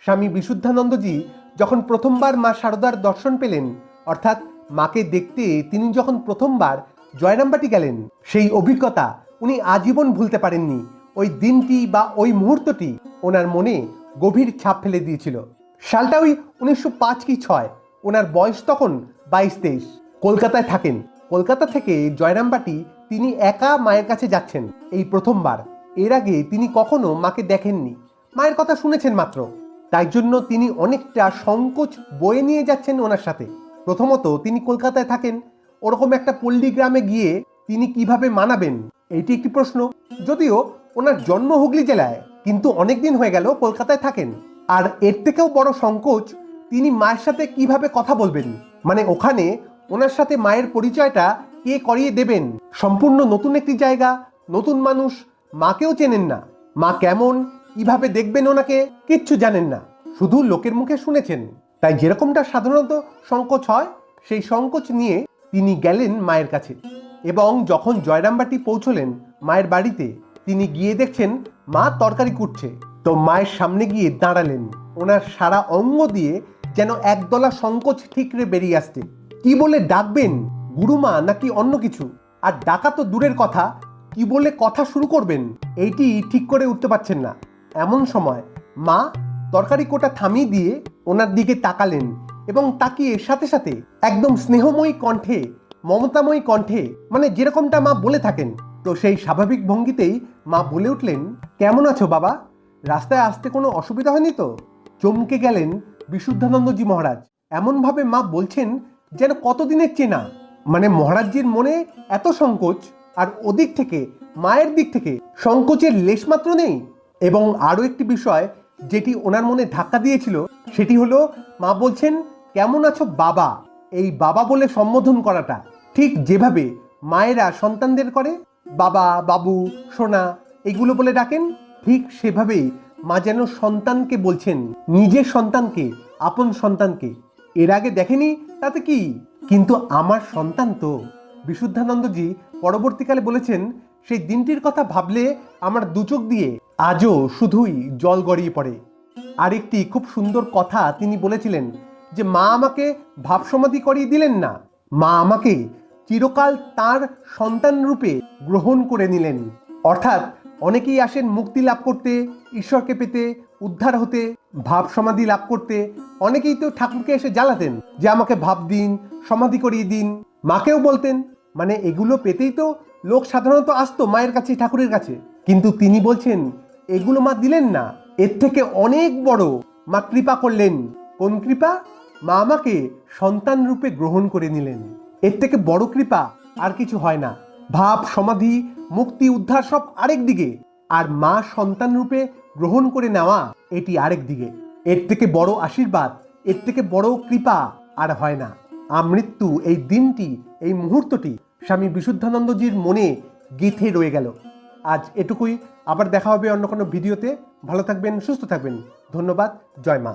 স্বামী বিশুদ্ধানন্দজি যখন প্রথমবার মা শারদার দর্শন পেলেন, অর্থাৎ মাকে দেখতে তিনি যখন প্রথমবার জয়রামবাটি গেলেন, সেই অভিজ্ঞতা উনি আজীবন ভুলতে পারেননি। ওই দিনটি বা ওই মুহূর্তটি ওনার মনে গভীর ছাপ ফেলে দিয়েছিল। সালটা ওই 1905 কি 6। ওনার বয়স তখন 22-23। কলকাতায় থাকেন। কলকাতা থেকে জয়রামবাটি তিনি একা মায়ের কাছে যাচ্ছেন এই প্রথমবার। এর আগে তিনি কখনো মাকে দেখেননি, মায়ের কথা শুনেছেন মাত্র। তাই জন্য তিনি অনেকটা সংকোচ বয়ে নিয়ে যাচ্ছেন ওনার সাথে। প্রথমত তিনি কলকাতায় থাকেন, ওরকম একটা পল্লী গ্রামে গিয়ে তিনি কিভাবে মানাবেন, এইটি একটি প্রশ্ন। যদিও ওনার জন্ম হুগলি জেলায়, কিন্তু অনেকদিন হয়ে গেল কলকাতায় থাকেন। আর এর থেকেও বড় সংকোচ, তিনি মায়ের সাথে কিভাবে কথা বলবেন, মানে ওখানে ওনার সাথে মায়ের পরিচয়টা কে করিয়ে দেবেন। সম্পূর্ণ নতুন একটি জায়গা, নতুন মানুষ, মাকেও চেনেন না। মা কেমন, কিভাবে দেখবেন ওনাকে, কিচ্ছু জানেন না, শুধু লোকের মুখে শুনেছেন। তাই যেরকমটা সাধারণত সংকোচ হয়, সেই সংকোচ নিয়ে তিনি গেলেন মায়ের কাছে। এবং যখন জয়রামবাটি পৌঁছলেন মায়ের বাড়িতে, তিনি গিয়ে দেখছেন মা তরকারি কুটছে। তো মায়ের সামনে গিয়ে দাঁড়ালেন। ওনার সারা অঙ্গ দিয়ে যেন একদলা সংকোচ ঠিকরে বেরিয়ে আসছে। কি বলে ডাকবেন, গুরুমা নাকি অন্য কিছু? আর ডাকা তো দূরের কথা, কি বলে কথা শুরু করবেন এইটি ঠিক করে উঠতে পারছেন না। এমন সময় মা তরকারি কোটা থামিয়ে দিয়ে ওনার দিকে তাকালেন এবং তাকিয়ে সাথে সাথে একদম স্নেহময়ী কণ্ঠে, মমতাময়ী কণ্ঠে, মানে যেরকমটা মা বলে থাকেন, তো সেই স্বাভাবিক ভঙ্গিতেই মা বলে উঠলেন, কেমন আছো বাবা? রাস্তায় আসতে কোনো অসুবিধা হয়নি তো? চমকে গেলেন বিশুদ্ধানন্দজি মহারাজ। এমনভাবে মা বলছেন যেন কতদিনের চেনা। মানে মহারাজজির মনে এত সংকোচ, আর ওদিক থেকে মায়ের দিক থেকে সংকোচের লেশমাত্র নেই। এবং আরও একটি বিষয় যেটি ওনার মনে ধাক্কা দিয়েছিল, সেটি হলো মা বলছেন, কেমন আছো বাবা? এই বাবা বলে সম্বোধন করাটা ঠিক যেভাবে মায়েরা সন্তানদের করে, বাবা, বাবু, সোনা এগুলো বলে ডাকেন, ঠিক সেভাবেই মা যেন সন্তানকে বলছেন, নিজের সন্তানকে, আপন সন্তানকে। এর আগে দেখেনি তাতে কি, কিন্তু আমার সন্তান তো। বিশুদ্ধানন্দজি পরবর্তীকালে বলেছেন, সেই দিনটির কথা ভাবলে আমার দু চোখ দিয়ে আজও শুধুই জল গড়িয়ে পড়ে। আরেকটি খুব সুন্দর কথা তিনি বলেছিলেন যে মা আমাকে ভাবসমাধি করিয়ে দিলেন না, মা আমাকে চিরকাল তার সন্তান রূপে গ্রহণ করে নিলেন। অর্থাৎ অনেকেই আসেন মুক্তি লাভ করতে, ঈশ্বরকে পেতে, উদ্ধার হতে, ভাব সমাধি লাভ করতে। অনেকেই তো ঠাকুরকে এসে জ্বালাতেন যে আমাকে ভাব দিন, সমাধি করিয়ে দিন। মাকেও বলতেন, মানে এগুলো পেতেই তো লোক সাধারণত আসতো মায়ের কাছে, ঠাকুরের কাছে। কিন্তু তিনি বলছেন এগুলো মা দিলেন না, এর থেকে অনেক বড় মা কৃপা করলেন। কোন কৃপা? মা আমাকে সন্তান রূপে গ্রহণ করে নিলেন। এর থেকে বড় কৃপা আর কিছু হয় না। ভাব সমাধি, মুক্তি, উদ্ধার সব আরেক দিকে, আর মা সন্তান রূপে গ্রহণ করে নেওয়া এটি আরেক দিকে। এর থেকে বড় আশীর্বাদ, এর থেকে বড় কৃপা আর হয় না। আমৃত্যু এই দিনটি, এই মুহূর্তটি স্বামী বিশুদ্ধানন্দজির মনে গেঁথে রয়ে গেল। আজ এটুকুই। আবার দেখা হবে অন্য কোনো ভিডিওতে। ভালো থাকবেন, সুস্থ থাকবেন। ধন্যবাদ। জয় মা।